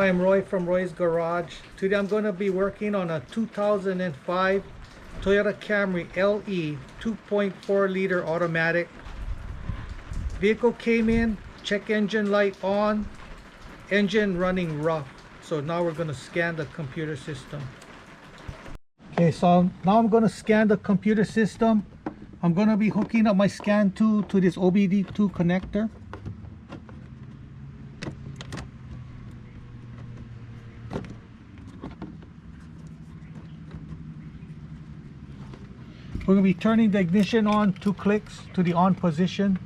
I'm Roy from Roy's Garage. Today I'm going to be working on a 2005 Toyota Camry LE 2.4 liter automatic. Vehicle came in, check engine light on, engine running rough. So now we're going to scan the computer system. Okay, so now I'm going to scan the computer system. I'm going to be hooking up my scan tool to this OBD2 connector. We're going to be turning the ignition on 2 clicks to the on position.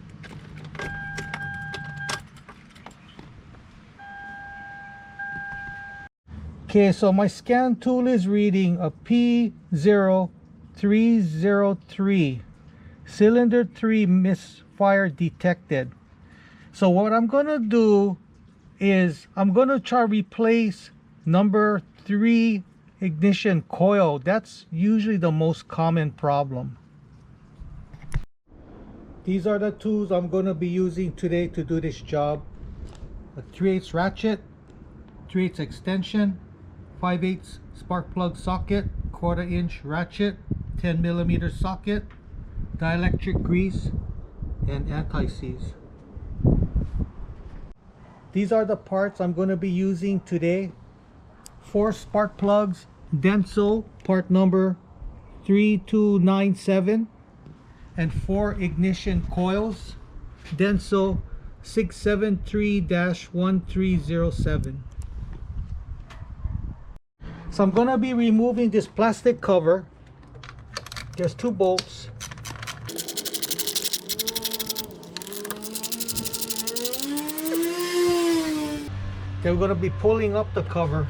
Okay, so my scan tool is reading a P0303, cylinder 3 misfire detected. So what I'm going to do is I'm going to try to replace number 3 ignition coil. That's usually the most common problem. These are the tools I'm going to be using today to do this job. A 3/8 ratchet, 3/8 extension, 5/8 spark plug socket, 1/4 inch ratchet, 10mm socket, dielectric grease, and anti-seize. These are the parts I'm going to be using today. 4 spark plugs, Denso part number 3297, and 4 ignition coils, Denso 673-1307. So I'm going to be removing this plastic cover. There's 2 bolts. Then we're going to be pulling up the cover.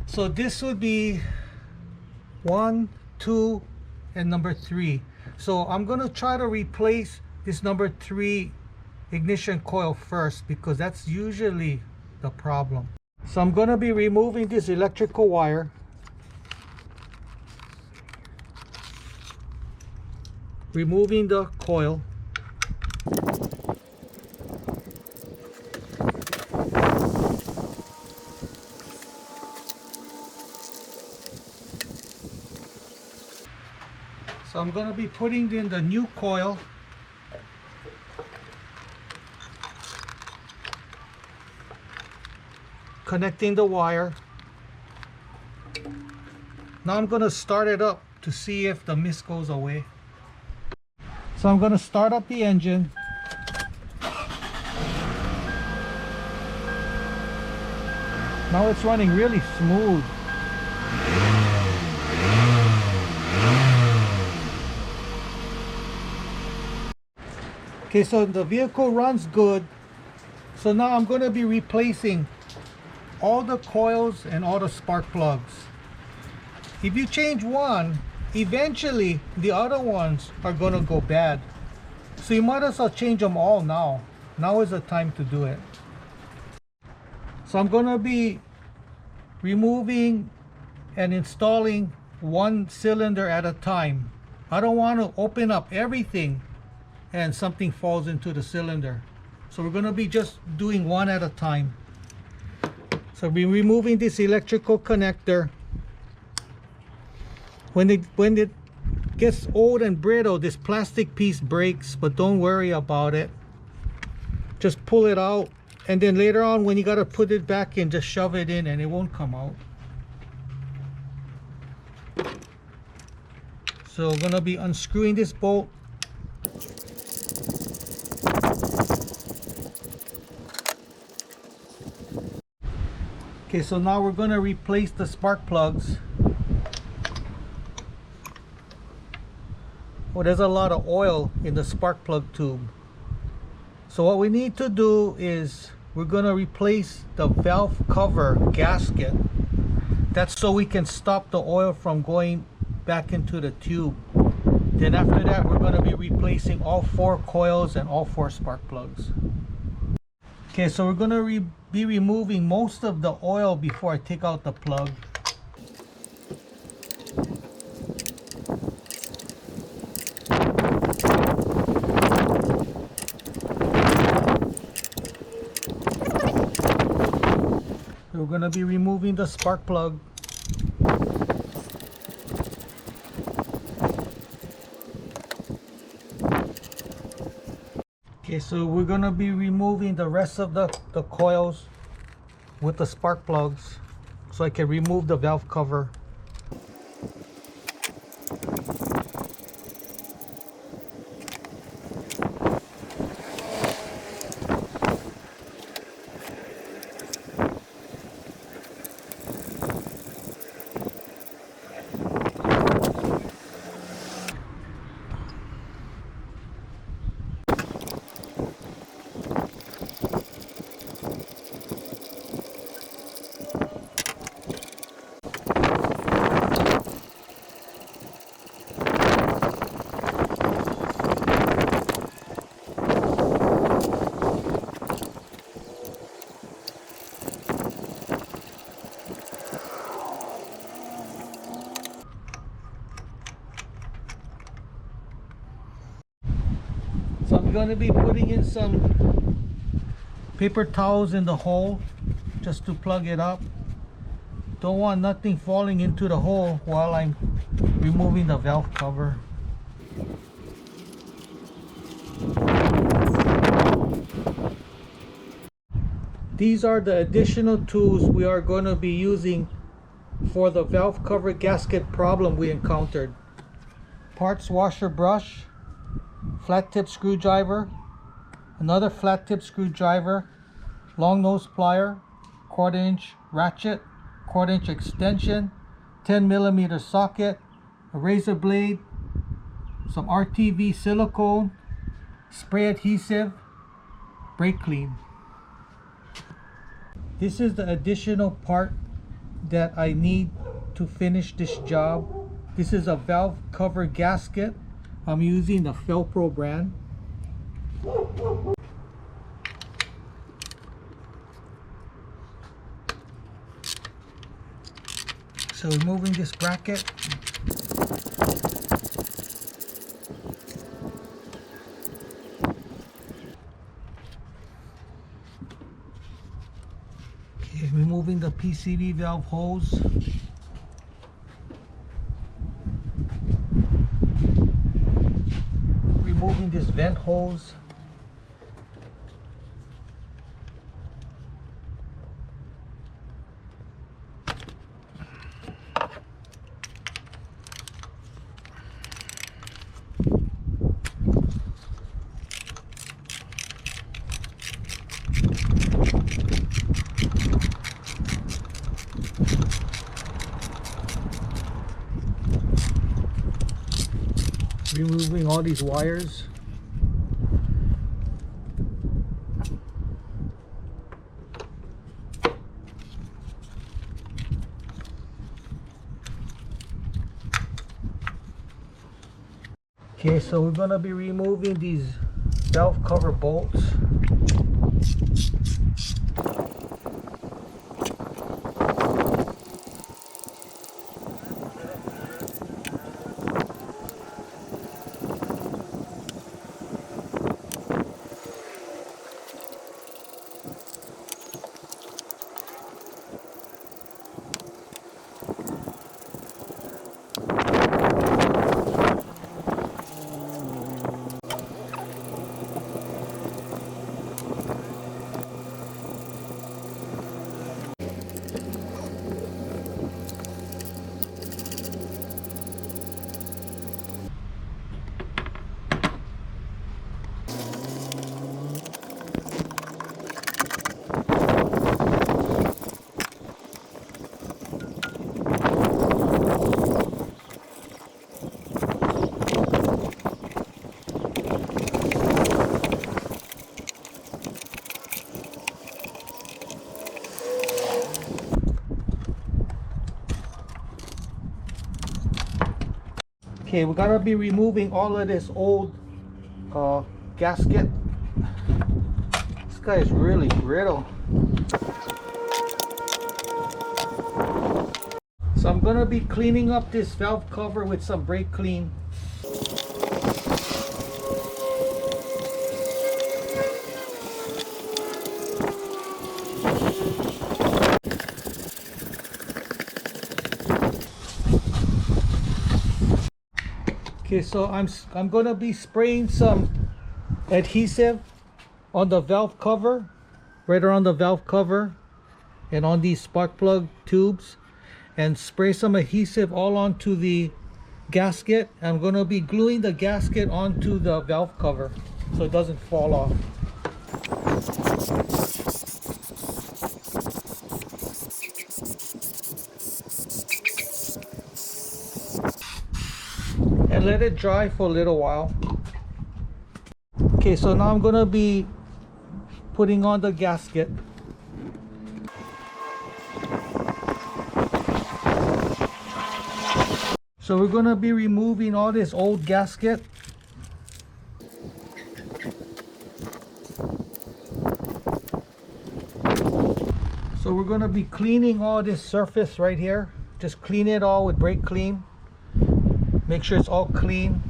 So this would be 1, 2, and number 3. So I'm going to try to replace this number 3 ignition coil first, because that's usually the problem. So I'm going to be removing this electrical wire. Removing the coil. So I'm going to be putting in the new coil. Connecting the wire. Now I'm going to start it up to see if the mist goes away. So I'm going to start up the engine. Now it's running really smooth. Okay, so the vehicle runs good. So now I'm going to be replacing all the coils and all the spark plugs. If you change one, eventually the other ones are going to go bad. So you might as well change them all now. Now is the time to do it. So I'm going to be removing and installing 1 cylinder at a time. I don't want to open up everything and something falls into the cylinder. So we're going to be just doing 1 at a time. So we're removing this electrical connector. When it gets old and brittle, this plastic piece breaks, but don't worry about it. Just pull it out, and then later on when you got to put it back in, just shove it in and it won't come out. So I'm going to be unscrewing this bolt. Okay, so now we're going to replace the spark plugs. Well, there's a lot of oil in the spark plug tube. So what we need to do is we're going to replace the valve cover gasket. That's so we can stop the oil from going back into the tube. Then after that, we're going to be replacing all 4 coils and all 4 spark plugs. Okay, so we're going to be removing most of the oil before I take out the plug. We're going to be removing the spark plug. Okay, so we're going to be removing the rest of the coils with the spark plugs so I can remove the valve cover. So I'm going to be putting in some paper towels in the hole just to plug it up. Don't want nothing falling into the hole while I'm removing the valve cover. These are the additional tools we are going to be using for the valve cover gasket problem we encountered. Parts washer brush, flat tip screwdriver, another flat tip screwdriver, long nose plier, 1/4 inch ratchet, 1/4 inch extension, 10mm socket, a razor blade, some RTV silicone, spray adhesive, brake clean. This is the additional part that I need to finish this job. This is a valve cover gasket. I'm using the Fel-Pro brand. So removing this bracket. Okay, removing the PCV valve hose. Removing this vent hose. Removing all these wires. Okay, so we're going to be removing these valve cover bolts. Okay, we're gonna be removing all of this old gasket. This guy is really brittle. So I'm gonna be cleaning up this valve cover with some brake clean. Okay, so I'm gonna be spraying some adhesive on the valve cover, right around the valve cover and on these spark plug tubes, and spray some adhesive all onto the gasket. I'm gonna be gluing the gasket onto the valve cover so it doesn't fall off. And let it dry for a little while. Okay, so now I'm gonna be putting on the gasket. So we're gonna be removing all this old gasket. So we're gonna be cleaning all this surface right here. Just clean it all with brake clean. Make sure it's all clean,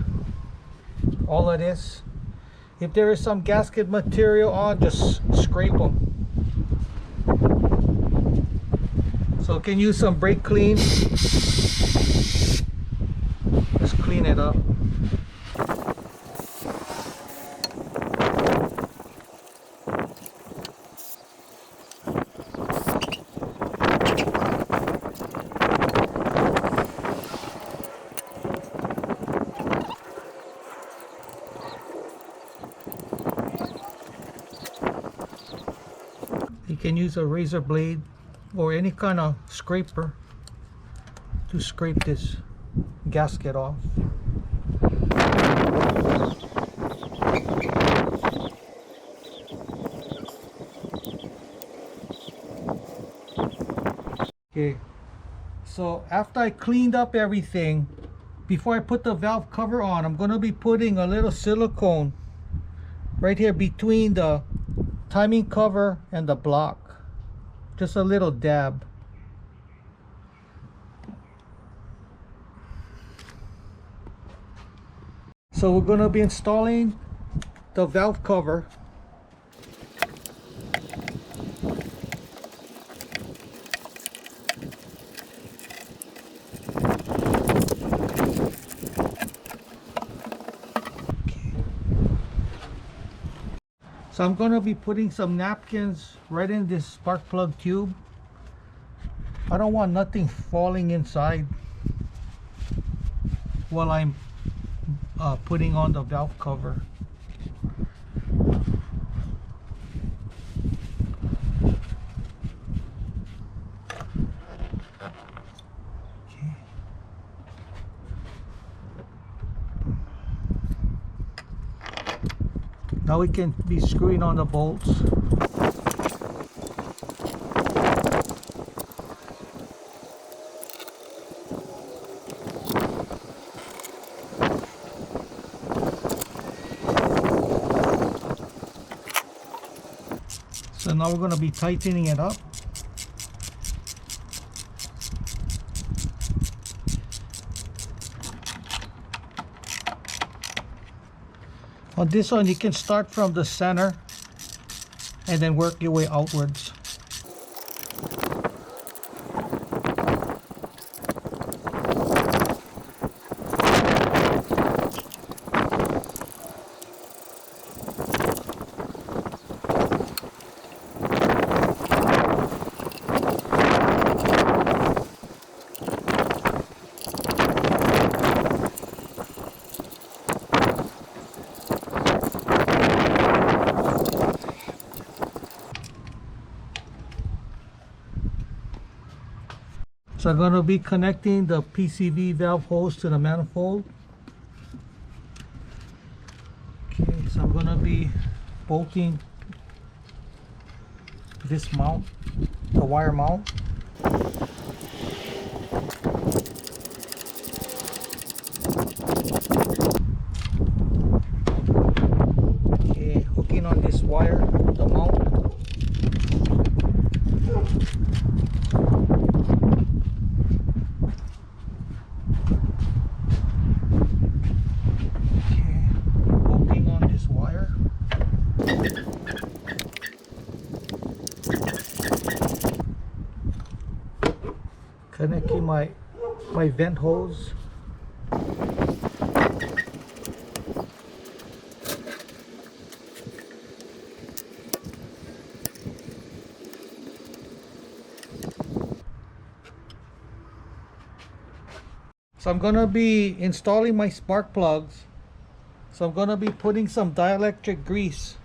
all of this. If there is some gasket material on, just scrape them. So you can use some brake clean. Just clean it up. You can use a razor blade or any kind of scraper to scrape this gasket off. Okay, so after I cleaned up everything, before I put the valve cover on, I'm going to be putting a little silicone right here between the timing cover and the block. Just a little dab. So we're going to be installing the valve cover. So I'm going to be putting some napkins right in this spark plug tube. I don't want nothing falling inside while I'm putting on the valve cover. Okay. Now we can be screwing on the bolts. So now we're going to be tightening it up. On this one, you can start from the center and then work your way outwards. So I'm going to be connecting the PCV valve hose to the manifold. Okay, so I'm going to be bolting this mount, the wire mount. Okay, hooking on this wire, the mount. Connecting my vent hose. So I'm gonna be installing my spark plugs. So I'm gonna be putting some dielectric grease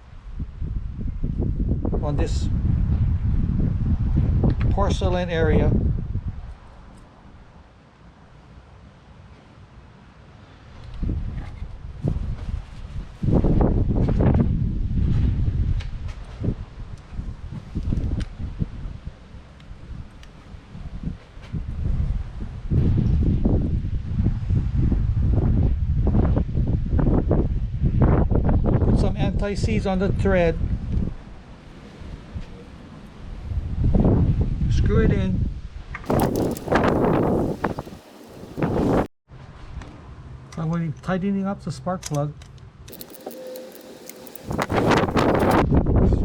on this porcelain area. Put some anti-seize on the thread. Screw it in. I'm going to be tightening up the spark plug. So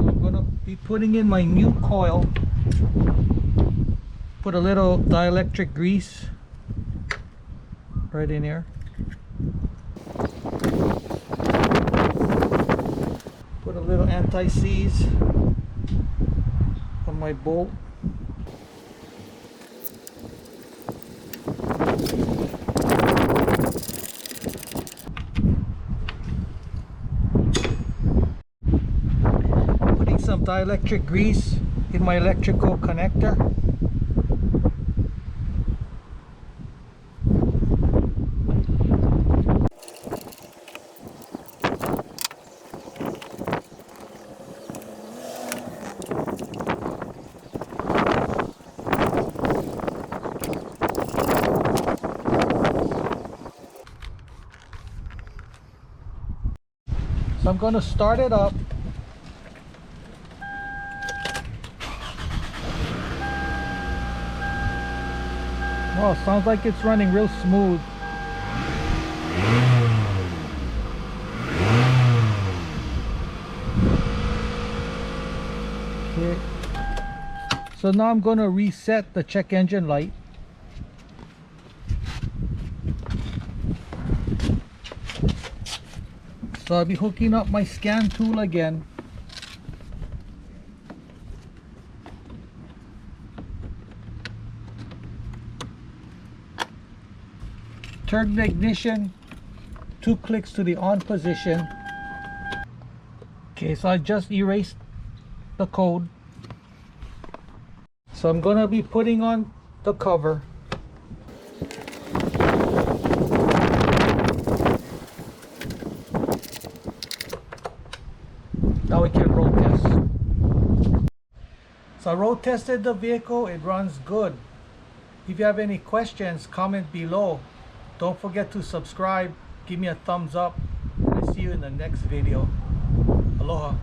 I'm going to be putting in my new coil. Put a little dielectric grease right in here. Put a little anti-seize on my bolt. Putting some dielectric grease in my electrical connector. So I'm going to start it up. Well, sounds like it's running real smooth. Okay. So now I'm going to reset the check engine light. So I'll be hooking up my scan tool again. Turn the ignition, 2 clicks to the on position. Okay, so I just erased the code. So I'm gonna be putting on the cover. Now we can road test. So I road tested the vehicle, it runs good. If you have any questions, comment below. Don't forget to subscribe, give me a thumbs up. I'll see you in the next video. Aloha.